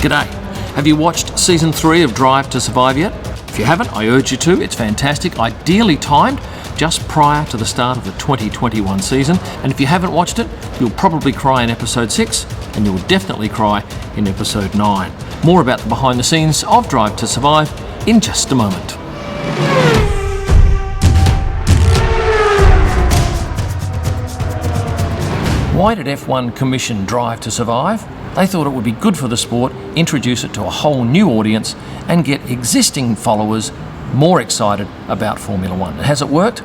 G'day. Have you watched Season 3 of Drive to Survive yet? If you haven't, I urge you to. It's fantastic, ideally timed, just prior to the start of the 2021 season. And if you haven't watched it, you'll probably cry in Episode 6, and you'll definitely cry in Episode 9. More about the behind the scenes of Drive to Survive in just a moment. Why did F1 commission Drive to Survive? They thought it would be good for the sport, introduce it to a whole new audience, and get existing followers more excited about Formula One. And has it worked?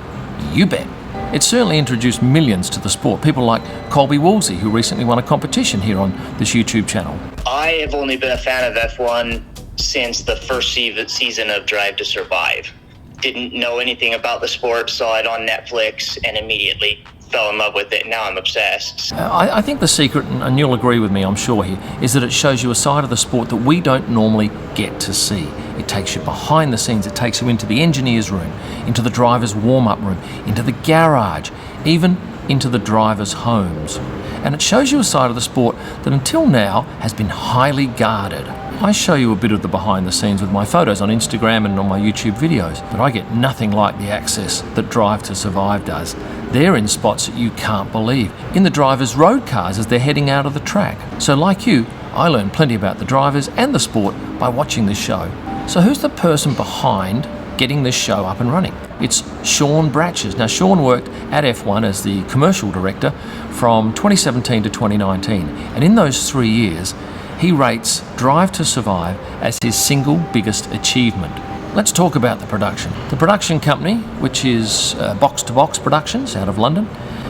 You bet. It certainly introduced millions to the sport. People like Colby Woolsey, who recently won a competition here on this YouTube channel. I have only been a fan of F1 since the first season of Drive to Survive. Didn't know anything about the sport, saw it on Netflix, and immediately fell in love with it. Now I'm obsessed. I think the secret, and you'll agree with me, I'm sure here, is that it shows you a side of the sport that we don't normally get to see. It takes you behind the scenes. It takes you into the engineer's room, into the driver's warm-up room, into the garage, even into the driver's homes. And it shows you a side of the sport that until now has been highly guarded. I show you a bit of the behind the scenes with my photos on Instagram and on my YouTube videos, but I get nothing like the access that Drive to Survive does. They're in spots that you can't believe, in the drivers' road cars as they're heading out of the track. So like you, I learn plenty about the drivers and the sport by watching this show. So who's the person behind getting this show up and running? It's Shawn Bratches. Now, Shawn worked at F1 as the commercial director from 2017 to 2019, and in those 3 years, he rates Drive to Survive as his single biggest achievement. Let's talk about the production. The production company, which is Box to Box Productions out of London,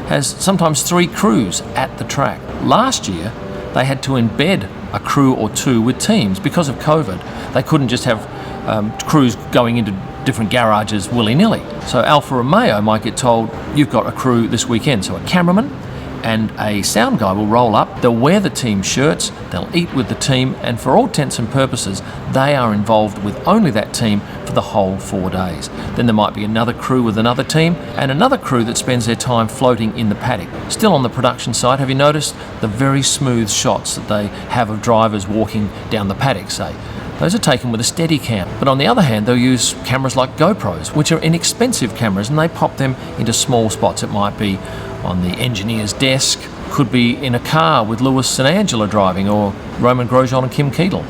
has sometimes 3 crews at the track. Last year, they had to embed a crew or 2 with teams because of COVID. They couldn't just have crews going into different garages willy-nilly. So Alfa Romeo might get told, you've got a crew this weekend. So a cameraman and a sound guy will roll up, they'll wear the team shirts, they'll eat with the team, and for all intents and purposes, they are involved with only that team for the whole 4 days. Then there might be another crew with another team, and another crew that spends their time floating in the paddock. Still on the production side, have you noticed the very smooth shots that they have of drivers walking down the paddock, say? Those are taken with a Steadicam. But on the other hand, they'll use cameras like GoPros, which are inexpensive cameras, and they pop them into small spots. It might be on the engineer's desk, could be in a car with Lewis and Angela driving, or Roman Grosjean and Kim Keedle.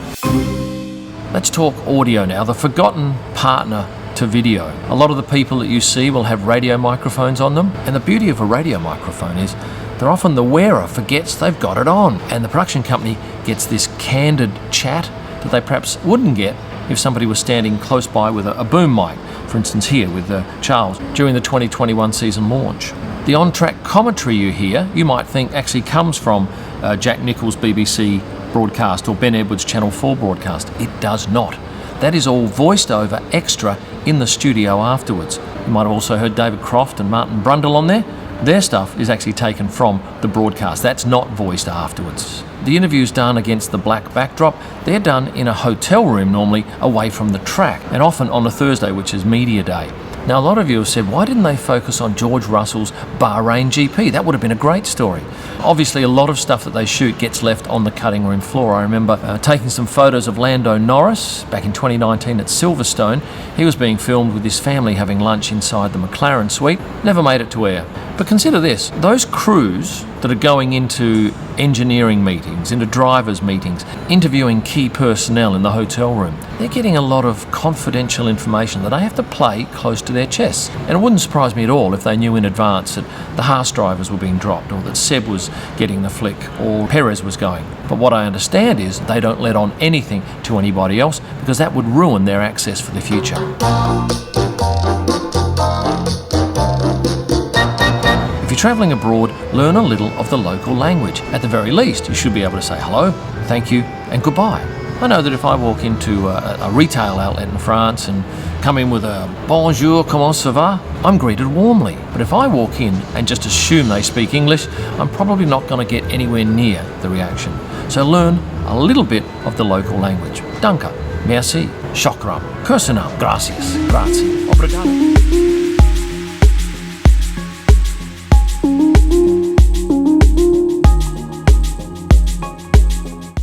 Let's talk audio now, the forgotten partner to video. A lot of the people that you see will have radio microphones on them, and the beauty of a radio microphone is that often the wearer forgets they've got it on, and the production company gets this candid chat that they perhaps wouldn't get if somebody was standing close by with a boom mic, for instance here with Charles during the 2021 season launch. The on-track commentary you hear, you might think actually comes from Jack Nicholls' BBC broadcast or Ben Edwards' Channel 4 broadcast. It does not. That is all voiced over extra in the studio afterwards. You might have also heard David Croft and Martin Brundle on there. Their stuff is actually taken from the broadcast. That's not voiced afterwards. The interviews done against the black backdrop, they're done in a hotel room normally away from the track, and often on a Thursday, which is media day. Now, a lot of you have said, why didn't they focus on George Russell's Bahrain GP? That would have been a great story. Obviously, a lot of stuff that they shoot gets left on the cutting room floor. I remember taking some photos of Lando Norris back in 2019 at Silverstone. He was being filmed with his family having lunch inside the McLaren suite. Never made it to air. But consider this, those crews that are going into engineering meetings, into drivers' meetings, interviewing key personnel in the hotel room, they're getting a lot of confidential information that they have to play close to their chests. And it wouldn't surprise me at all if they knew in advance that the Haas drivers were being dropped, or that Seb was getting the flick, or Perez was going. But what I understand is they don't let on anything to anybody else, because that would ruin their access for the future. If you're travelling abroad, learn a little of the local language. At the very least, you should be able to say hello, thank you, and goodbye. I know that if I walk into a retail outlet in France and come in with a bonjour, comment ça va, I'm greeted warmly. But if I walk in and just assume they speak English, I'm probably not going to get anywhere near the reaction. So learn a little bit of the local language. Danke, merci, shukran, kursanam, gracias, grazie, obrigado.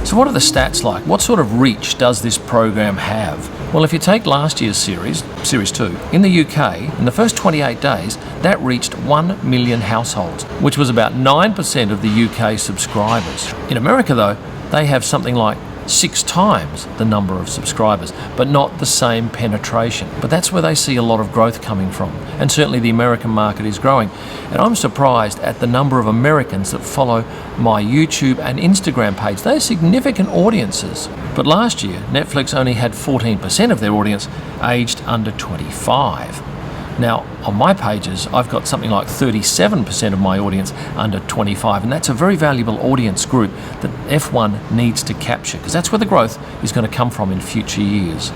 So what are the stats like? What sort of reach does this program have? Well, if you take last year's series 2, in the UK, in the first 28 days, that reached 1 million households, which was about 9% of the UK subscribers. In America, though, they have something like 6 times the number of subscribers, but not the same penetration. But that's where they see a lot of growth coming from, and certainly the American market is growing. And I'm surprised at the number of Americans that follow my YouTube and Instagram page. They're significant audiences. But last year, Netflix only had 14% of their audience aged under 25. Now, on my pages, I've got something like 37% of my audience under 25, and that's a very valuable audience group that F1 needs to capture, because that's where the growth is going to come from in future years.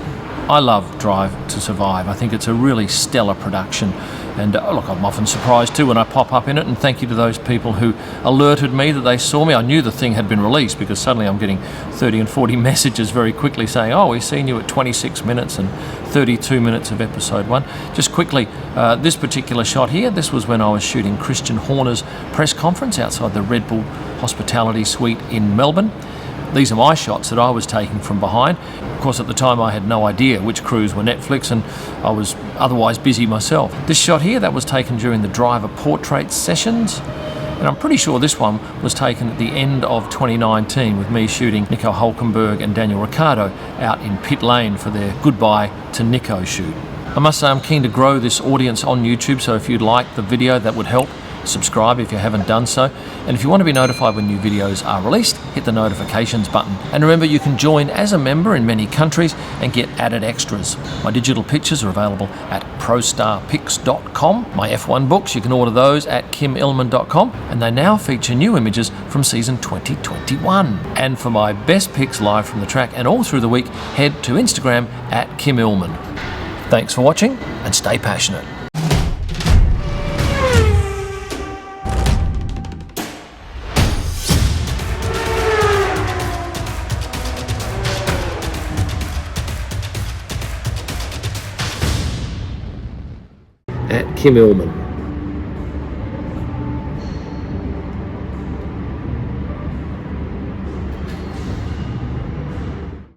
I love Drive to Survive. I think it's a really stellar production, and look, I'm often surprised too when I pop up in it, and thank you to those people who alerted me that they saw me. I knew the thing had been released because suddenly I'm getting 30 and 40 messages very quickly saying, oh, we've seen you at 26 minutes and 32 minutes of episode 1. Just quickly, this particular shot here, this was when I was shooting Christian Horner's press conference outside the Red Bull Hospitality Suite in Melbourne. These are my shots that I was taking from behind. Of course, at the time I had no idea which crews were Netflix, and I was otherwise busy myself. This shot here, that was taken during the driver portrait sessions, and I'm pretty sure this one was taken at the end of 2019 with me shooting Nico Hulkenberg and Daniel Ricciardo out in pit lane for their goodbye to Nico shoot. I must say I'm keen to grow this audience on YouTube, so if you'd like the video, that would help. Subscribe if you haven't done so, and if you want to be notified when new videos are released, hit the notifications button. And remember, you can join as a member in many countries and get added extras. My digital pictures are available at prostarpics.com. My F1 books, you can order those at kimillman.com, and they now feature new images from season 2021. And for my best pics live from the track and all through the week, head to Instagram at kimillman. Thanks for watching, and stay passionate. At Kim Illman.